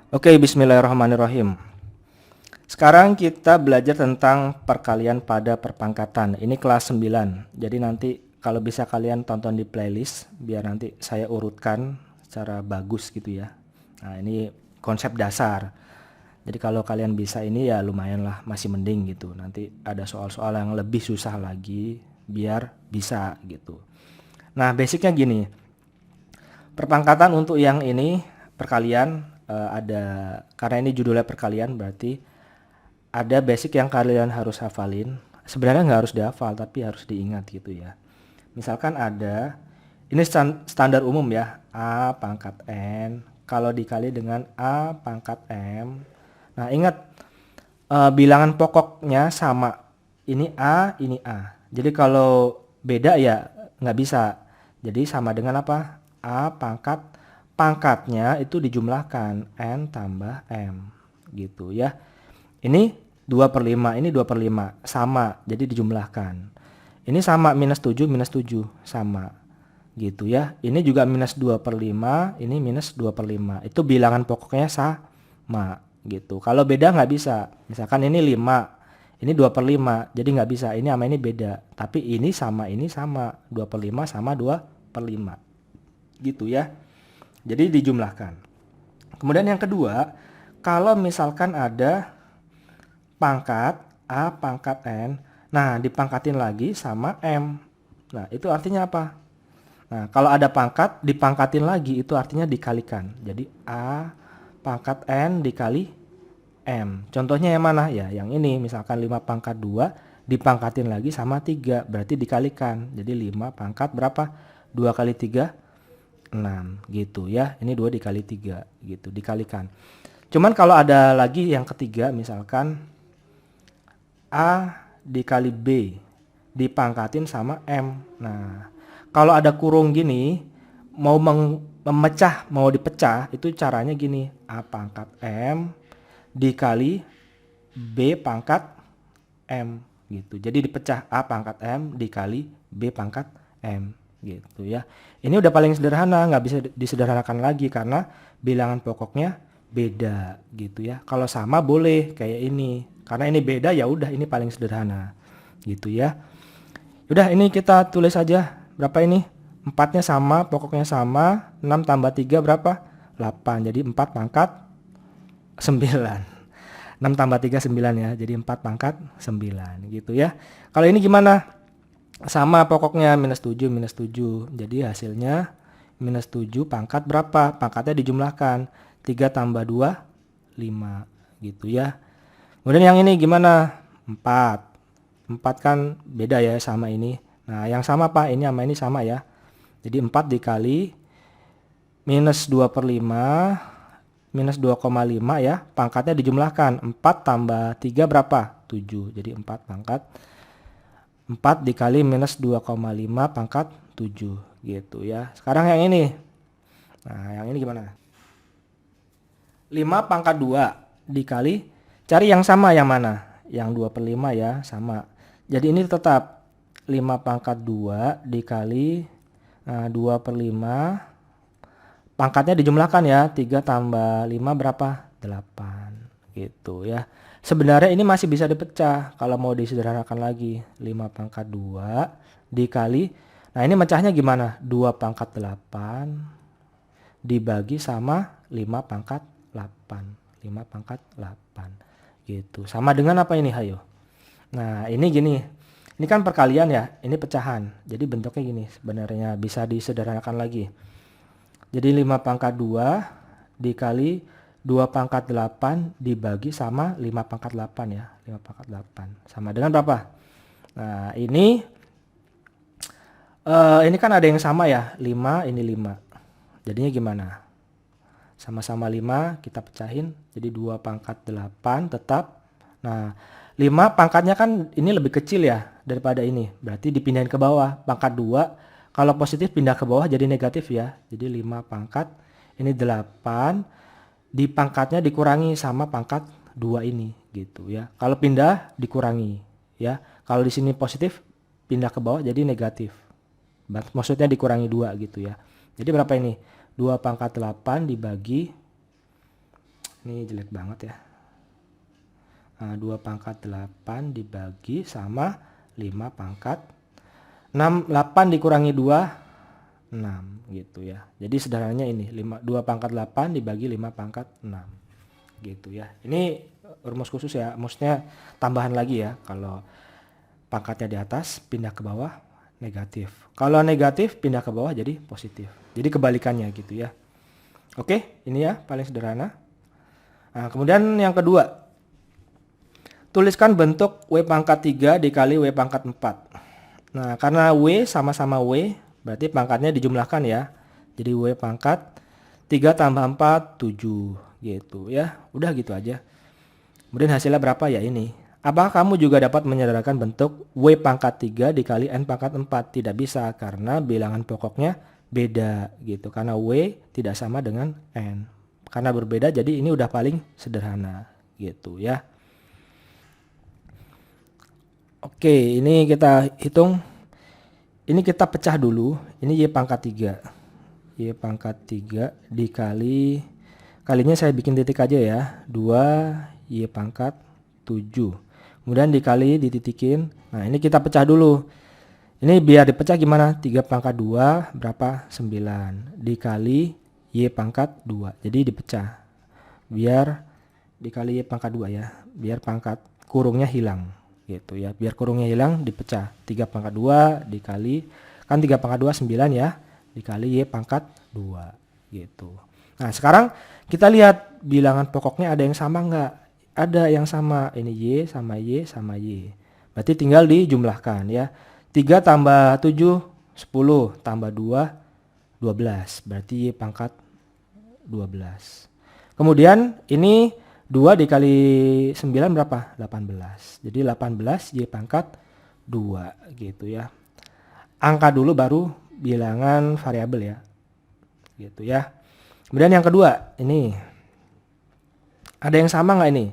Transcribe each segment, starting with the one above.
Oke, bismillahirrahmanirrahim. Sekarang kita belajar tentang perkalian pada perpangkatan. Ini kelas 9. Jadi nanti kalau bisa kalian tonton di playlist biar nanti saya urutkan secara bagus gitu ya. Nah, ini konsep dasar. Jadi kalau kalian bisa ini ya lumayan lah, masih mending gitu. Nanti ada soal-soal yang lebih susah lagi biar bisa gitu. Nah, basicnya gini. Perpangkatan untuk yang ini perkalian ada, karena ini judulnya perkalian berarti ada basic yang kalian harus hafalin. Sebenarnya nggak harus dihafal tapi harus diingat gitu ya. Misalkan ada, ini standar umum ya, A pangkat N kalau dikali dengan A pangkat M. Nah ingat, bilangan pokoknya sama. Ini A, ini A. Jadi kalau beda ya nggak bisa. Jadi sama dengan apa? A pangkat, pangkatnya itu dijumlahkan N tambah M gitu ya. Ini 2 per 5, ini 2 per 5 sama, jadi dijumlahkan. Ini sama, minus 7 sama gitu ya. Ini juga minus 2 per 5, ini minus 2 per 5. Itu bilangan pokoknya sama gitu. Kalau beda nggak bisa. Misalkan ini 5, ini 2 per 5, jadi nggak bisa. Ini sama ini beda. Tapi ini sama, 2 per 5 sama 2 per 5 gitu ya. Jadi dijumlahkan. Kemudian yang kedua, kalau misalkan ada pangkat A pangkat N, nah dipangkatin lagi sama M. Nah itu artinya apa? Nah kalau ada pangkat dipangkatin lagi itu artinya dikalikan. Jadi A pangkat N dikali M. Contohnya yang mana? Ya yang ini, misalkan 5 pangkat 2 dipangkatin lagi sama 3, berarti dikalikan. Jadi 5 pangkat berapa? 2 kali 3, 6 gitu ya. Ini 2 dikali 3 gitu, dikalikan. Cuman kalau ada lagi yang ketiga, misalkan A dikali B dipangkatin sama M. Nah, kalau ada kurung gini, mau memecah, mau dipecah, itu caranya gini. A pangkat M dikali B pangkat M gitu. Jadi dipecah A pangkat M dikali B pangkat M gitu ya. Ini udah paling sederhana, nggak bisa disederhanakan lagi karena bilangan pokoknya beda gitu ya. Kalau sama boleh kayak ini. Karena ini beda ya udah ini paling sederhana gitu ya. Udah ini kita tulis aja berapa ini? 4-nya sama, pokoknya sama. 6 tambah 3 berapa? 8. Jadi 4 pangkat 9. 6 tambah 3 9 ya. Jadi 4 pangkat 9 gitu ya. Kalau ini gimana? Sama pokoknya minus 7 minus 7. Jadi hasilnya minus 7 pangkat berapa? Pangkatnya dijumlahkan. 3 tambah 2 5 gitu ya. Kemudian yang ini gimana? 4. 4 kan beda ya sama ini. Nah yang sama Pak, ini sama ini sama ya. Jadi 4 dikali minus 2 per 5 minus 2,5 ya. Pangkatnya dijumlahkan. 4 tambah 3 berapa? 7. Jadi 4 pangkat 4 dikali minus 2,5 pangkat 7 gitu ya. Sekarang yang ini. Nah yang ini gimana? 5 pangkat 2 dikali, cari yang sama yang mana? Yang 2 per 5 ya, sama. Jadi ini tetap 5 pangkat 2 dikali 2 per 5. Pangkatnya dijumlahkan ya, 3 tambah 5 berapa? 8 gitu ya. Sebenarnya ini masih bisa dipecah kalau mau disederhanakan lagi. 5 pangkat 2 dikali, nah ini mecahnya gimana? 2 pangkat 8 dibagi sama 5 pangkat 8. 5 pangkat 8 gitu. Sama dengan apa ini hayo? Nah ini gini, ini kan perkalian ya, ini pecahan. Jadi bentuknya gini, sebenarnya bisa disederhanakan lagi. Jadi 5 pangkat 2 dikali 2 pangkat 8 dibagi sama 5 pangkat 8 ya. 5 pangkat 8 sama dengan berapa? Nah ini kan ada yang sama ya, 5 ini 5. Jadinya gimana? Sama-sama 5 kita pecahin jadi 2 pangkat 8 tetap. Nah 5 pangkatnya kan ini lebih kecil ya daripada ini, berarti dipindahin ke bawah. Pangkat 2 kalau positif pindah ke bawah jadi negatif ya. Jadi 5 pangkat ini 8 di pangkatnya dikurangi sama pangkat 2 ini gitu ya. Kalau pindah dikurangi ya. Kalau di sini positif pindah ke bawah jadi negatif. Maksudnya dikurangi 2 gitu ya. Jadi berapa ini? 2 pangkat 8 dibagi Ini jelek banget ya. Nah, 2 pangkat 8 dibagi sama 5 pangkat 6. 8 dikurangi 2, 6 gitu ya. Jadi sederhananya ini 2 pangkat 8 dibagi 5 pangkat 6 gitu ya. Ini rumus khusus ya, maksudnya tambahan lagi ya. Kalau pangkatnya di atas pindah ke bawah negatif, kalau negatif pindah ke bawah jadi positif, jadi kebalikannya gitu ya. Oke, ini ya paling sederhana. Nah, kemudian yang kedua, tuliskan bentuk W pangkat 3 dikali W pangkat 4. Nah, karena W sama-sama W, berarti pangkatnya dijumlahkan ya. Jadi W pangkat 3 tambah 4, 7 gitu ya. Udah gitu aja. Kemudian hasilnya berapa ya ini. Apakah kamu juga dapat menyederhanakan bentuk W pangkat 3 dikali N pangkat 4? Tidak bisa karena bilangan pokoknya beda gitu. Karena W tidak sama dengan N. Karena berbeda jadi ini udah paling sederhana gitu ya. Oke, ini kita hitung. Ini kita pecah dulu. Ini Y pangkat 3. Y pangkat 3 dikali, kalinya saya bikin titik aja ya. 2 Y pangkat 7. Kemudian dikali dititikin. Nah, ini kita pecah dulu. Ini biar dipecah gimana? 3 pangkat 2 berapa? 9. Dikali Y pangkat 2. Jadi dipecah. Biar dikali Y pangkat 2 ya. Biar pangkat kurungnya hilang. Gitu ya. Biar kurungnya hilang dipecah. 3 pangkat 2 dikali, kan 3 pangkat 2 9 ya. Dikali Y pangkat 2. Gitu. Nah, sekarang kita lihat bilangan pokoknya ada yang sama nggak? Ada yang sama, ini Y sama Y sama Y. Berarti tinggal dijumlahkan ya. 3 tambah 7, 10 tambah 2, 12. Berarti Y pangkat 12. Kemudian ini 2 dikali 9 berapa? 18. Jadi 18 Y pangkat 2 gitu ya. Angka dulu baru bilangan variabel ya. Gitu ya. Kemudian yang kedua, ini ada yang sama nggak ini?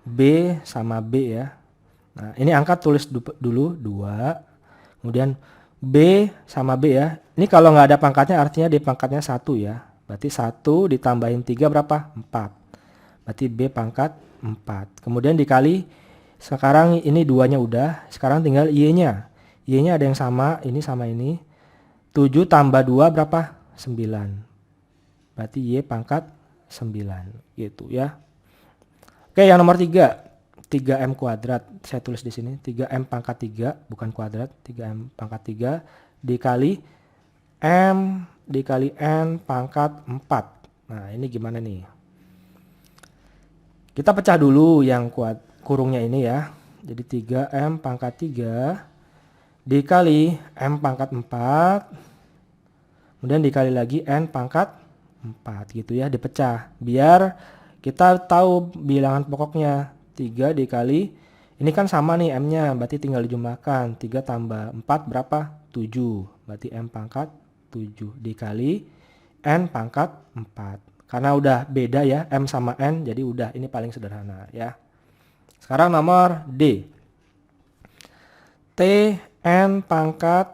B sama B ya. Nah, ini angka tulis dulu 2. Kemudian B sama B ya. Ini kalau nggak ada pangkatnya artinya di pangkatnya 1 ya. Berarti 1 ditambahin 3 berapa? 4. Berarti B pangkat 4. Kemudian dikali, sekarang ini 2-nya udah. Sekarang tinggal Y-nya. Y-nya ada yang sama, ini sama ini. 7 tambah 2 berapa? 9. Berarti Y pangkat 9 gitu ya. Oke, yang nomor 3. 3M kuadrat. Saya tulis di sini 3M pangkat 3, bukan kuadrat. 3M pangkat 3 dikali M dikali N pangkat 4. Nah, ini gimana nih? Kita pecah dulu yang kurungnya ini ya. Jadi 3M pangkat 3 dikali M pangkat 4. Kemudian dikali lagi N pangkat 4 gitu ya, dipecah. Biar kita tahu bilangan pokoknya. 3 dikali, ini kan sama nih M-nya, berarti tinggal dijumlahkan. 3 tambah 4 berapa? 7. Berarti M pangkat 7 dikali N pangkat 4. Karena udah beda ya, M sama N, jadi udah ini paling sederhana ya. Sekarang nomor D. TN pangkat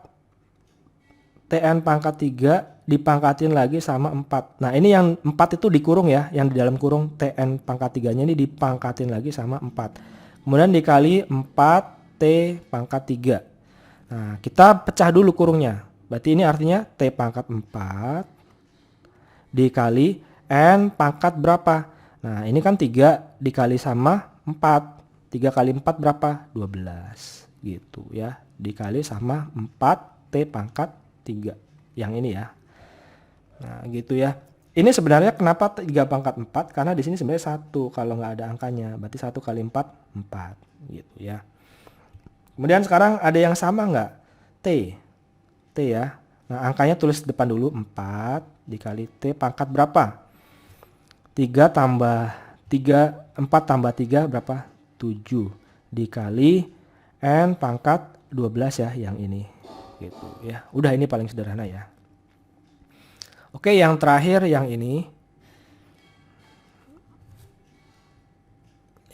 3 dipangkatin lagi sama 4. Nah, ini yang 4 itu dikurung ya, yang di dalam kurung TN pangkat 3-nya ini dipangkatin lagi sama 4. Kemudian dikali 4T pangkat 3. Nah, kita pecah dulu kurungnya. Berarti ini artinya T pangkat 4 dikali N pangkat berapa? Nah, ini kan 3 dikali sama 4. 3 kali 4 berapa? 12. Gitu ya. Dikali sama 4T pangkat 3. Yang ini ya. Nah, gitu ya. Ini sebenarnya kenapa 3 pangkat 4? Karena di sini sebenarnya 1 kalau nggak ada angkanya. Berarti 1 kali 4, 4. Gitu ya. Kemudian sekarang ada yang sama nggak? T. T ya. Nah, angkanya tulis depan dulu. 4 dikali T pangkat berapa? 3 tambah 3, 4 tambah 3 berapa? 7. Dikali N pangkat 12 ya, yang ini. Gitu ya. Udah, ini paling sederhana ya. Oke, yang terakhir yang ini.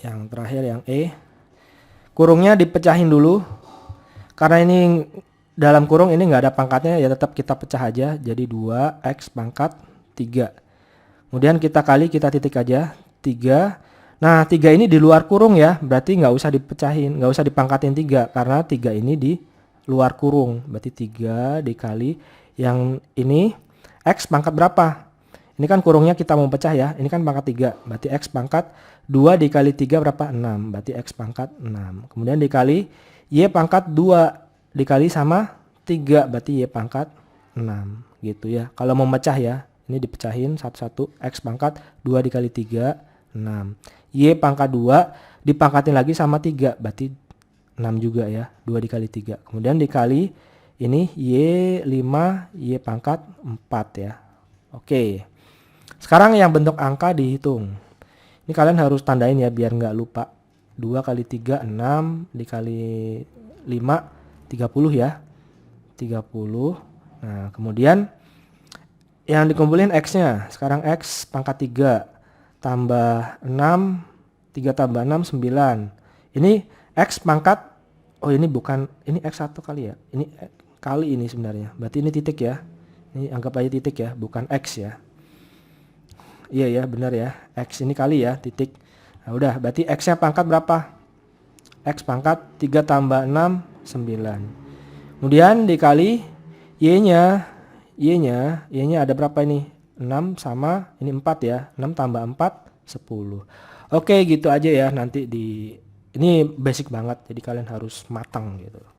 Yang terakhir yang E. Kurungnya dipecahin dulu. Karena ini dalam kurung ini nggak ada pangkatnya ya, tetap kita pecah aja. Jadi 2X pangkat 3. Kemudian kita kali, kita titik aja. 3. Nah, 3 ini di luar kurung ya, berarti nggak usah dipecahin, nggak usah dipangkatin 3, karena 3 ini di luar kurung. Berarti 3 dikali yang ini, X pangkat berapa? Ini kan kurungnya kita mau pecah ya, ini kan pangkat 3, berarti X pangkat 2 dikali 3 berapa? 6, berarti X pangkat 6. Kemudian dikali Y pangkat 2 dikali sama 3, berarti Y pangkat 6, gitu ya. Kalau mau mecah ya, ini dipecahin satu-satu, X pangkat 2 dikali 3, 6. Y pangkat 2 dipangkatin lagi sama 3, berarti 6 juga ya, 2 dikali 3. Kemudian dikali ini Y 5, Y pangkat 4 ya. Oke. Sekarang yang bentuk angka dihitung. Ini kalian harus tandain ya biar nggak lupa. 2 kali 3, 6 dikali 5, 30 ya. 30. Nah, kemudian yang dikumpulin X-nya. Sekarang X pangkat 3 tambah 6, 3 tambah 6, 9. Ini X pangkat, oh ini bukan, ini X1 kali ya. Ini kali ini sebenarnya. Berarti ini titik ya. Ini anggap aja titik ya, bukan X ya. Iya ya, benar ya. X ini kali ya, titik. Nah, udah, berarti X-nya pangkat berapa? X pangkat 3 tambah 6, 9. Kemudian dikali Y-nya. Y-nya ada berapa ini? 6 sama ini 4 ya. 6 tambah 4, 10. Oke, gitu aja ya. Nanti ini basic banget. Jadi kalian harus matang gitu.